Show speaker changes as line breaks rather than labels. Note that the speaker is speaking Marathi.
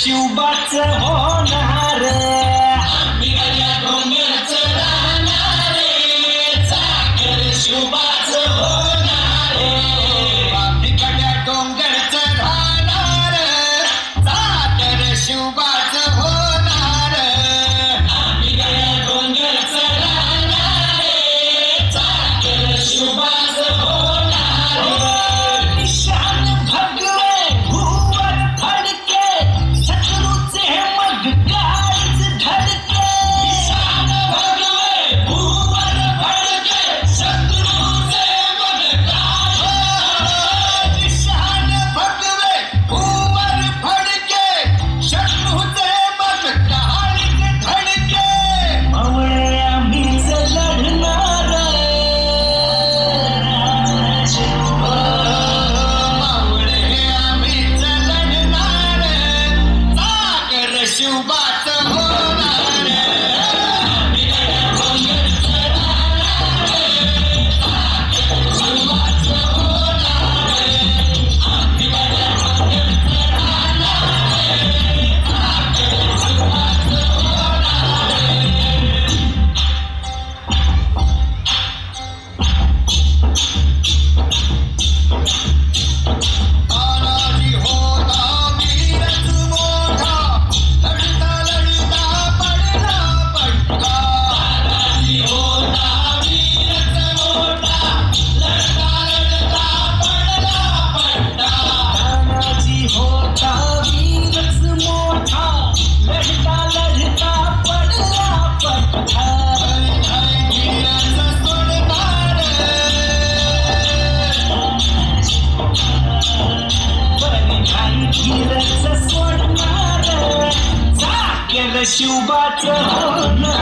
शिवबाच होणार बिगड्या डोंगरच राहणार चाकर शिवबाच होणार बिगड्या डोंगरच राहणार चाकर शिवबाच होणार बिगड्या डोंगरच राहणार चाकर शिवबाच होणार निशान भगवे भूवर फडके शत्रूचे मग काळीच धडके निशान भगवे भूवर फडके शत्रूचे मग काळीच निशान भगवे भूवर फडके शत्रूचे मग काळीच धडके मावळे आम्हीच लढणार मावळे आम्हीच लढणार सागर शिवबाच होणार बिगड्या डोंगरच राहणार सागर शिवबाच होणार बिगड्या डोंगरच राहणार सागर शिवबाच होणार तानाजी होता वीरच मोठा लढता लढता पडला पडला तानाजी होता वीरच मोठा लढता लढता पडला पडला तानाजी होता वीरच मोठा लढता लढता पडला पडला वीरच सोडणार धीरच सोडणार चाकर शिवबाच होणार